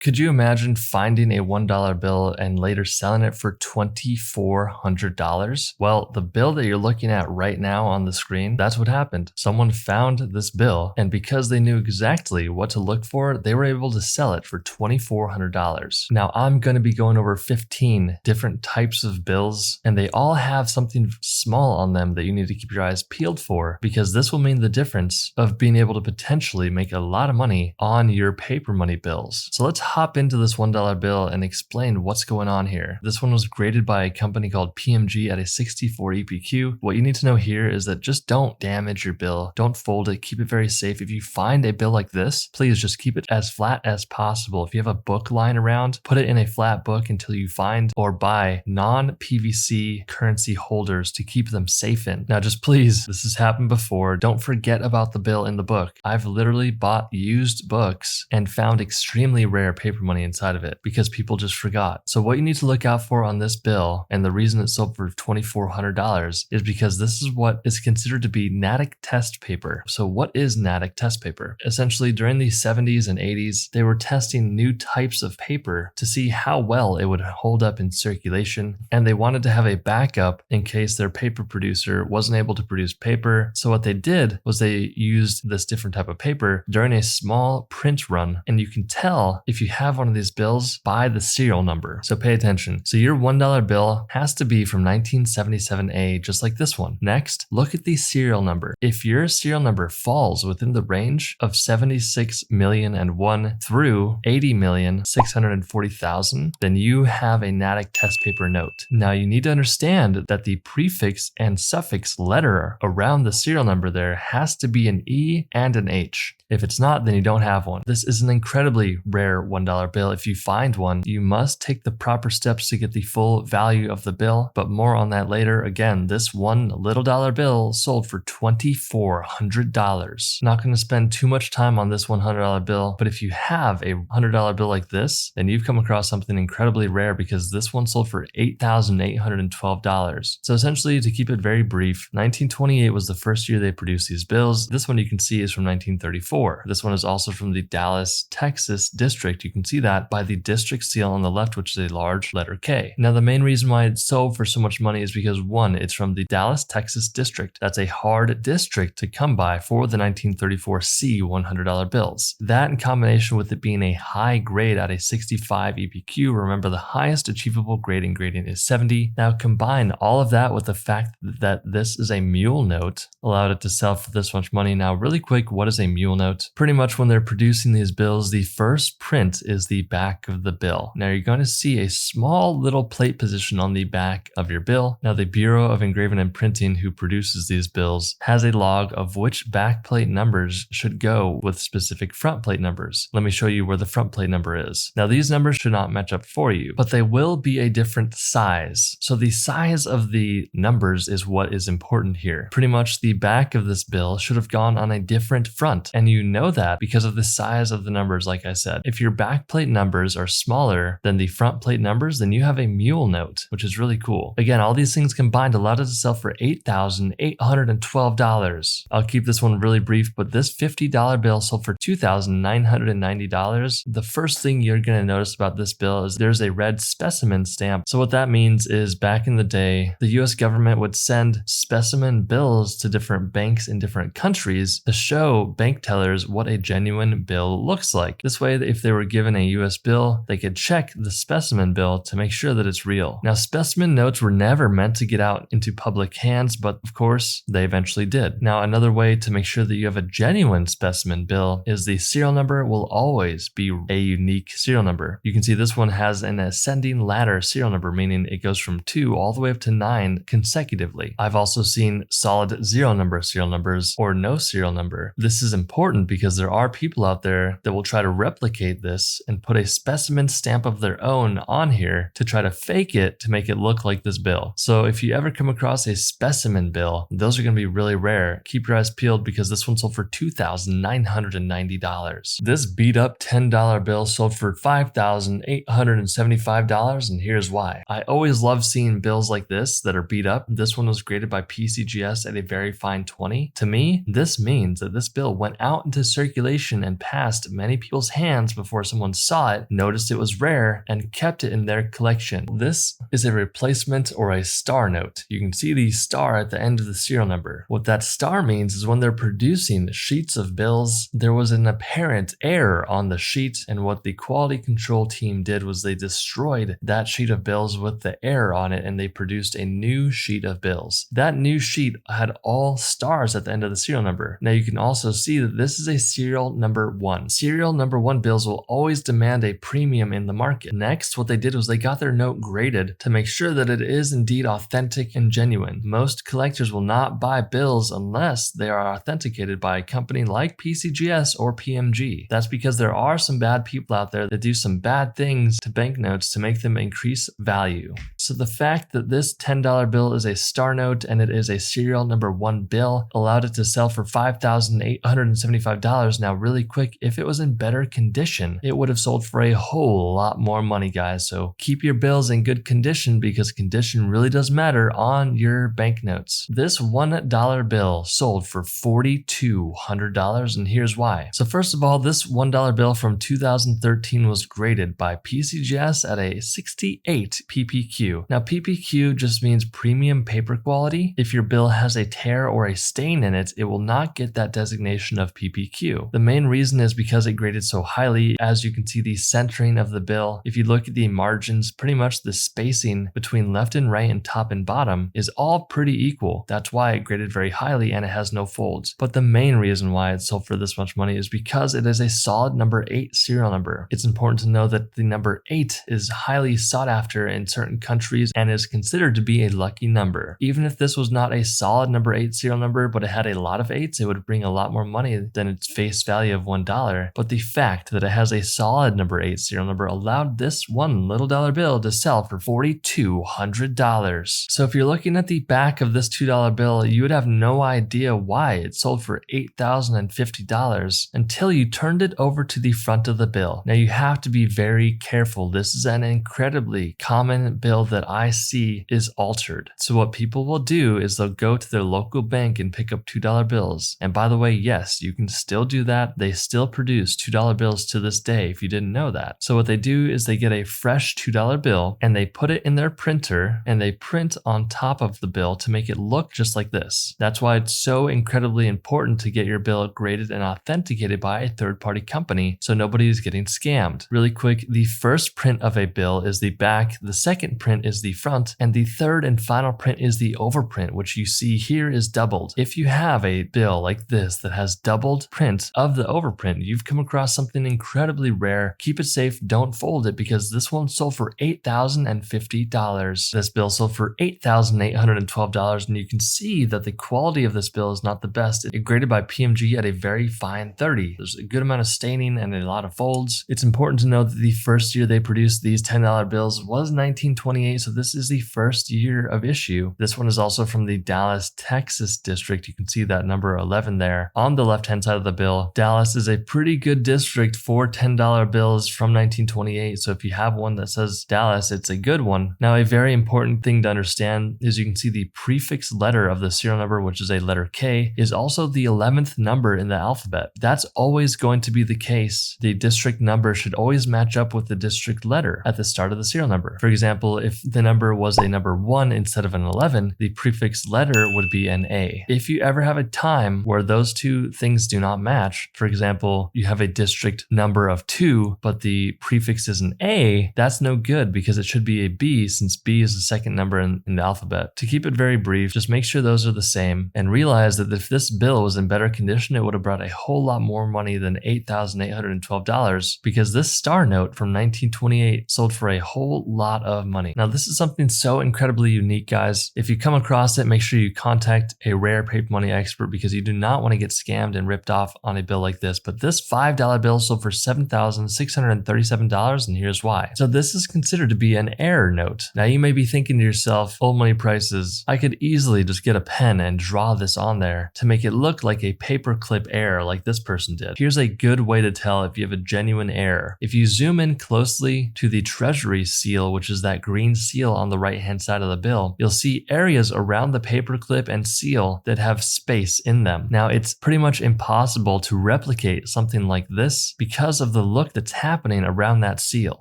Could you imagine finding a $1 bill and later selling it for $2,400? Well, the bill that you're looking at right now on the screen, that's what happened. Someone found this bill, and because they knew exactly what to look for, they were able to sell it for $2,400. Now, I'm going to be going over 15 different types of bills, and they all have something small on them that you need to keep your eyes peeled for, because this will mean the difference of being able to potentially make a lot of money on your paper money bills. So let's hop into this $1 bill and explain what's going on here. This one was graded by a company called PMG at a 64 EPQ. What you need to know here is that just don't damage your bill. Don't fold it. Keep it very safe. If you find a bill like this, please just keep it as flat as possible. If you have a book lying around, put it in a flat book until you find or buy non-PVC currency holders to keep them safe in. Now just please, this has happened before. Don't forget about the bill in the book. I've literally bought used books and found extremely rare paper money inside of it because people just forgot. So what you need to look out for on this bill, and the reason it sold for $2,400, is because this is what is considered to be Natick test paper. So what is Natick test paper? Essentially, during the 70s and 80s, they were testing new types of paper to see how well it would hold up in circulation, and they wanted to have a backup in case their paper producer wasn't able to produce paper. So what they did was they used this different type of paper during a small print run, and you can tell if you have one of these bills by the serial number. So pay attention. So your $1 bill has to be from 1977A, just like this one. Next, look at the serial number. If your serial number falls within the range of 76,001 through 80,640,000, then you have a Natick test paper note. Now you need to understand that the prefix and suffix letter around the serial number there has to be an E and an H. If it's not, then you don't have one. This is an incredibly rare $1 bill. If you find one, you must take the proper steps to get the full value of the bill, but more on that later. Again, this one little dollar bill sold for $2,400. Not going to spend too much time on this $100 bill, but if you have a $100 bill like this, then you've come across something incredibly rare because this one sold for $8,812. So essentially, to keep it very brief, 1928 was the first year they produced these bills. This one you can see is from 1934. This one is also from the Dallas, Texas district. You can see that by the district seal on the left, which is a large letter K. Now, the main reason why it sold for so much money is because one, it's from the Dallas, Texas district. That's a hard district to come by for the 1934 C $100 bills. That in combination with it being a high grade at a 65 EPQ, remember the highest achievable grading is 70. Now combine all of that with the fact that this is a mule note, allowed it to sell for this much money. Now really quick, what is a mule note? Pretty much when they're producing these bills, the first print is the back of the bill. Now you're going to see a small little plate position on the back of your bill. Now the Bureau of Engraving and Printing, who produces these bills, has a log of which back plate numbers should go with specific front plate numbers. Let me show you where the front plate number is. Now these numbers should not match up for you, but they will be a different size. So the size of the numbers is what is important here. Pretty much the back of this bill should have gone on a different front, and you know that because of the size of the numbers. Like I said, if your back plate numbers are smaller than the front plate numbers, then you have a mule note, which is really cool. Again, all these things combined allowed it to sell for $8,812. I'll keep this one really brief, but this $50 bill sold for $2,990. The first thing you're going to notice about this bill is there's a red specimen stamp. So what that means is back in the day, the US government would send specimen bills to different banks in different countries to show bank tellers what a genuine bill looks like. This way, if they were given a US bill, they could check the specimen bill to make sure that it's real. Now, specimen notes were never meant to get out into public hands, but of course, they eventually did. Now, another way to make sure that you have a genuine specimen bill is the serial number will always be a unique serial number. You can see this one has an ascending ladder serial number, meaning it goes from 2 all the way up to 9 consecutively. I've also seen solid zero number serial numbers or no serial number. This is important because there are people out there that will try to replicate this and put a specimen stamp of their own on here to try to fake it to make it look like this bill. So if you ever come across a specimen bill, those are going to be really rare. Keep your eyes peeled because this one sold for $2,990. This beat up $10 bill sold for $5,875, and here's why. I always love seeing bills like this that are beat up. This one was graded by PCGS at a very fine 20. To me, this means that this bill went out out into circulation and passed many people's hands before someone saw it, noticed it was rare, and kept it in their collection. This is a replacement or a star note. You can see the star at the end of the serial number. What that star means is when they're producing sheets of bills, there was an apparent error on the sheet, and what the quality control team did was they destroyed that sheet of bills with the error on it, and they produced a new sheet of bills. That new sheet had all stars at the end of the serial number. Now you can also see that this is a serial number 1. Serial number 1 bills will always demand a premium in the market. Next, what they did was they got their note graded to make sure that it is indeed authentic and genuine. Most collectors will not buy bills unless they are authenticated by a company like PCGS or PMG. That's because there are some bad people out there that do some bad things to banknotes to make them increase value. So the fact that this $10 bill is a star note and it is a serial number 1 bill allowed it to sell for $5,875. Now really quick, if it was in better condition, it would have sold for a whole lot more money, guys. So keep your bills in good condition because condition really does matter on your banknotes. This $1 bill sold for $4,200, and here's why. So first of all, this $1 bill from 2013 was graded by PCGS at a 68 PPQ. Now PPQ just means premium paper quality. If your bill has a tear or a stain in it, it will not get that designation of PPQ. The main reason is because it graded so highly. As you can see, the centering of the bill, if you look at the margins, pretty much the spacing between left and right and top and bottom is all pretty equal. That's why it graded very highly and it has no folds. But the main reason why it sold for this much money is because it is a solid number 8 serial number. It's important to know that the number 8 is highly sought after in certain countries and is considered to be a lucky number. Even if this was not a solid number 8 serial number, but it had a lot of 8s, it would bring a lot more money than its face value of $1. But the fact that it has a solid number 8 serial number allowed this one little dollar bill to sell for $4,200. So if you're looking at the back of this $2 bill, you would have no idea why it sold for $8,050 until you turned it over to the front of the bill. Now you have to be very careful. This is an incredibly common bill that I see is altered. So what people will do is they'll go to their local bank and pick up $2 bills. And by the way, yes, you can still do that. They still produce $2 bills to this day if you didn't know that. So what they do is they get a fresh $2 bill and they put it in their printer and they print on top of the bill to make it look just like this. That's why it's so incredibly important to get your bill graded and authenticated by a third-party company so nobody is getting scammed. Really quick, the first print of a bill is the back, the second print is the front, and the third and final print is the overprint, which you see here is doubled. If you have a bill like this that has doubled print of the overprint, you've come across something incredibly rare. Keep it safe, don't fold it, because this one sold for $8,050. This bill sold for $8,812, and you can see that the quality of this bill is not the best. It graded by PMG at a very fine 30. There's a good amount of staining and a lot of folds. It's important to know that the first year they produced these $10 bills was 1928, so this is the first year of issue. This one is also from the Dallas, Texas district. You can see that number 11 there on the left-hand side of the bill. Dallas is a pretty good district for $10 bills from 1928, so if you have one that says Dallas, it's a good one. Now, a very important thing to understand is you can see the prefix letter of the serial number, which is a letter K, is also the 11th number in the alphabet. That's always going to be the case. The district number should always match up with the district letter at the start of the serial number. For example, if the number was a number 1 instead of an 11, the prefix letter would be an A. If you ever have a time where those two things do not match, for example, you have a district number of 2, but the prefix is an A, that's no good because it should be a B since B is the second number in the alphabet. To keep it very brief, just make sure those are the same and realize that if this bill was in better condition, it would have brought a whole lot more money than $8,812 because this star note from 1928 sold for a whole lot of money. Now, this is something so incredibly unique, guys. If you come across it, make sure you contact a rare paper money expert because you do not want to get scammed and ripped off on a bill like this. But this $5 bill sold for $7,637, and here's why. So this is considered to be an error note. Now, you may be thinking to yourself, old money prices, I could easily just get a pen and draw this on there to make it look like a paperclip error like this person did. Here's a good way to tell if you have a genuine error. If you zoom in closely to the treasury seal, which is that green seal on the right hand side of the bill, you'll see areas around the paperclip and seal that have space in them. Now, it's pretty much impossible to replicate something like this because of the look that's happening around that seal.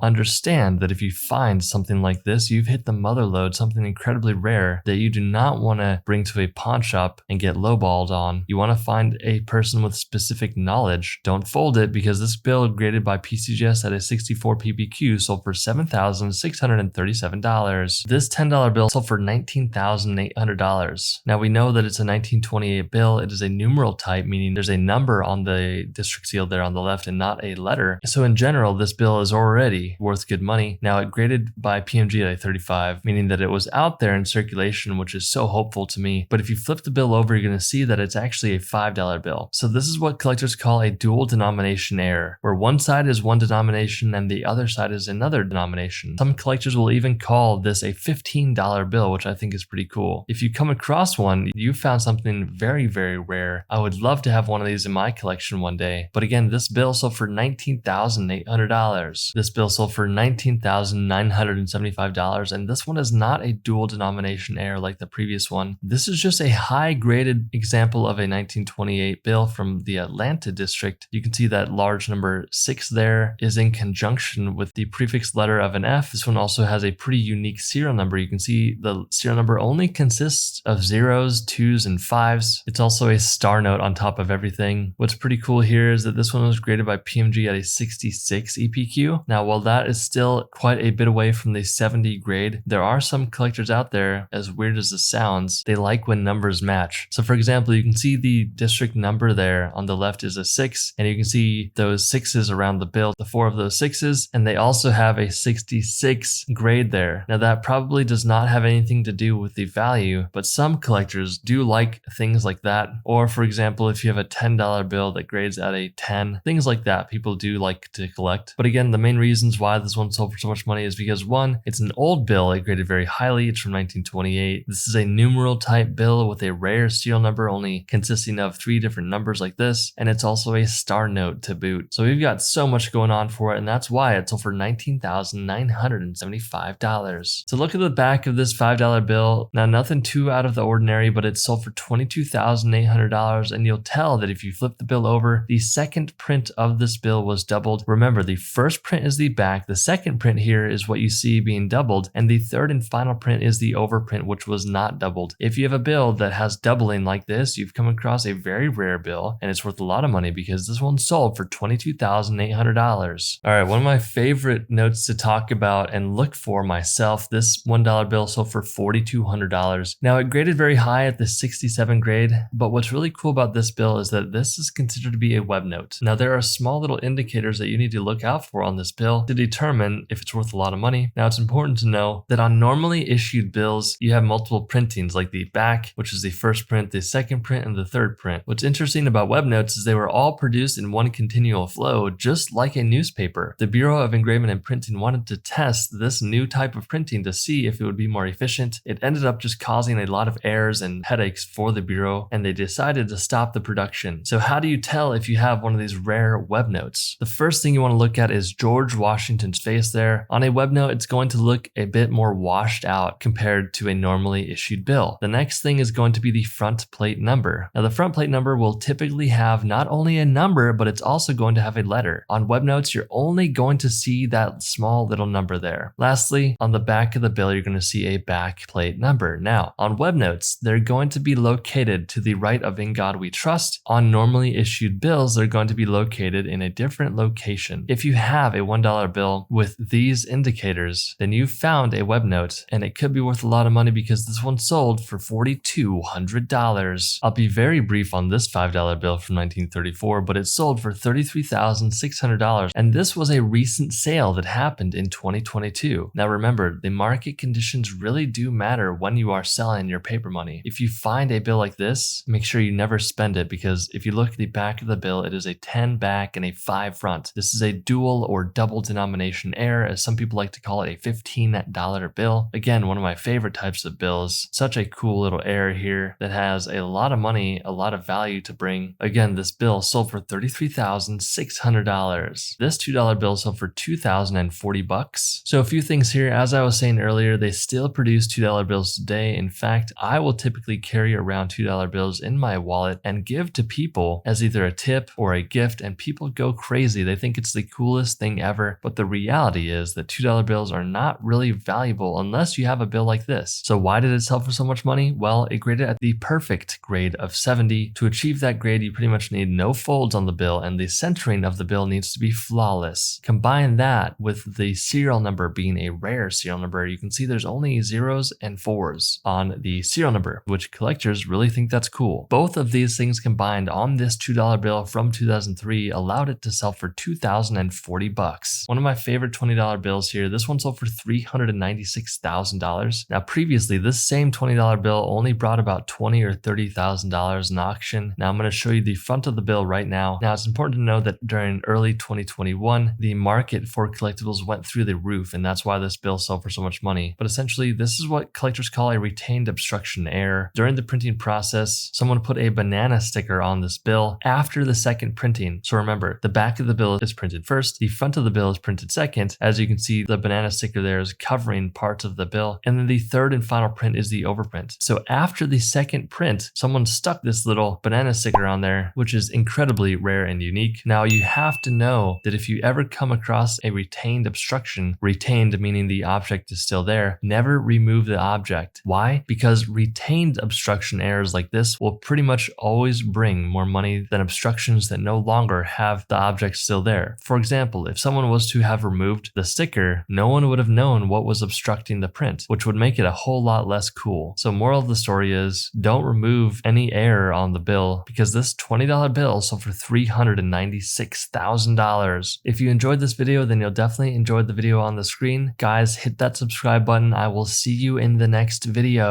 Understand that if you find something like this, you've hit the mother lode, something incredibly rare that you do not want to bring to a pawn shop and get lowballed on. You want to find a person with specific knowledge. Don't fold it, because this bill graded by PCGS at a 64 PPQ sold for $7,637. This $10 bill sold for $19,800. Now, we know that it's a 1928 bill. It is a numeral type, meaning there's a number on the district seal there on the left and not a letter. So in general, this bill is already worth good money. Now, it graded by PMG at a 35, meaning that it was out there in circulation, which is so hopeful to me. But if you flip the bill over, you're going to see that it's actually a $5 bill. So this is what collectors call a dual denomination error, where one side is one denomination and the other side is another denomination. Some collectors will even call this a $15 bill, which I think is pretty cool. If you come across one, you found something very, very rare. I would love to have one of these in my collection one day. But again, this bill sold for $19,800. This bill sold for $19,975, and this one is not a dual denomination error like the previous one. This is just a high graded example of a 1928 bill from the Atlanta district. You can see that large number 6 there is in conjunction with the prefix letter of an F. This one also has a pretty unique serial number. You can see the serial number only consists of 0s, 2s, and 5s. It's also a star note on top of everything. What's pretty cool here is that this one was graded by PMG at a 66 EPQ. Now, while that is still quite a bit away from the 70 grade, there are some collectors out there, as weird as this sounds, they like when numbers match. So for example, you can see the district number there on the left is a 6, and you can see those 6s around the bill, the 4 of those 6s, and they also have a 66 grade there. Now, that probably does not have anything to do with the value, but some collectors do like things like that. Or for example, if you have a $10 bill that grades at a 10, things like that people do like to collect. But again, the main reasons why this one sold for so much money is because, one, it's an old bill. It graded very highly. It's from 1928. This is a numeral type bill with a rare serial number only consisting of 3 different numbers like this, and it's also a star note to boot. So we've got so much going on for it, and that's why it sold for $19,975. So look at the back of this $5 bill. Now, nothing too out of the ordinary, but it sold for $22,800, and you'll tell that if you flip the bill over, the second print of this bill was doubled. Remember, the first print is the back, the second print here is what you see being doubled, and the third and final print is the overprint, which was not doubled. If you have a bill that has doubling like this, you've come across a very rare bill, and it's worth a lot of money because this one sold for $22,800. All right, one of my favorite notes to talk about and look for myself, this $1 bill sold for $4,200. Now, it graded very high at the 67 grade, but what's really cool about this bill is that this is considered to be a web note. Now, there are small little indicators that you need to look out for on this bill to determine if it's worth a lot of money. Now, it's important to know that on normally issued bills, you have multiple printings, like the back, which is the first print, the second print, and the third print. What's interesting about web notes is they were all produced in one continual flow, just like a newspaper. The Bureau of Engraving and Printing wanted to test this new type of printing to see if it would be more efficient. It ended up just causing a lot of errors and headaches for the Bureau, and they decided to stop the production. So how do you tell if you have one of these rare web notes? The first thing you want to look at is George Washington's face there. On a web note, it's going to look a bit more washed out compared to a normally issued bill. The next thing is going to be the front plate number. Now, the front plate number will typically have not only a number, but it's also going to have a letter. On web notes, you're only going to see that small little number there. Lastly, on the back of the bill, you're going to see a back plate number. Now, on web notes, they're going to be located to the right of "In God We Trust." On normally issued bills, they're going to be located in a different location. If you have a $1 bill with these indicators, then you've found a web note, and it could be worth a lot of money because this one sold for $4,200. I'll be very brief on this $5 bill from 1934, but it sold for $33,600, and this was a recent sale that happened in 2022. Now remember, the market conditions really do matter when you are selling your paper money. If you find a bill like this, make sure you never spend it, because if you look at the back of the bill, it is a 10 back and a 5 front. This is a dual or double denomination error, as some people like to call it, a $15 bill. Again, one of my favorite types of bills. Such a cool little error here that has a lot of money, a lot of value to bring. Again, this bill sold for $33,600. This $2 bill sold for $2,040. So a few things here. As as I was saying earlier, they still produce $2 bills today. In fact, I will typically carry around $2 bills in my wallet and give to people as either a tip or a gift, and people go crazy. They think it's the coolest thing ever, but the reality is that $2 bills are not really valuable unless you have a bill like this. So why did it sell for so much money? Well, it graded at the perfect grade of 70. To achieve that grade, you pretty much need no folds on the bill, and the centering of the bill needs to be flawless. Combine that with the serial number being a rare serial number, you can see there's only 0s and 4s on the serial number, which collectors really think that's cool. Both of these things combined on this $2 bill from 2003 allowed it to sell for $2,040. One of my favorite $20 bills here, this one sold for $396,000. Now previously, this same $20 bill only brought about $20,000 or $30,000 in auction. Now I'm going to show you the front of the bill right now. Now it's important to know that during early 2021, the market for collectibles went through the roof, and that's why this bill sold for so much money. But essentially, this is what collectors call a retained obstruction error. During the printing process, someone put a banana sticker on this bill after the second printing. So remember, the back of the bill is printed first, the front of the bill is printed second. As you can see, the banana sticker there is covering parts of the bill, and then the third and final print is the overprint. So after the second print, someone stuck this little banana sticker on there, which is incredibly rare and unique. Now you have to know that if you ever come across a retained obstruction, retained meaning the object is still there, never remove the object. Why? Because retained obstruction errors like this will pretty much always bring more money than obstructions that no longer have the object still there. For example, if someone was to have removed the sticker, no one would have known what was obstructing the print, which would make it a whole lot less cool. So moral of the story is, don't remove any error on the bill, because this $20 bill sold for $396,000. If you enjoyed this video, then you'll definitely enjoy the video on the screen. Guys, hit that subscribe button. I will see you in the next video.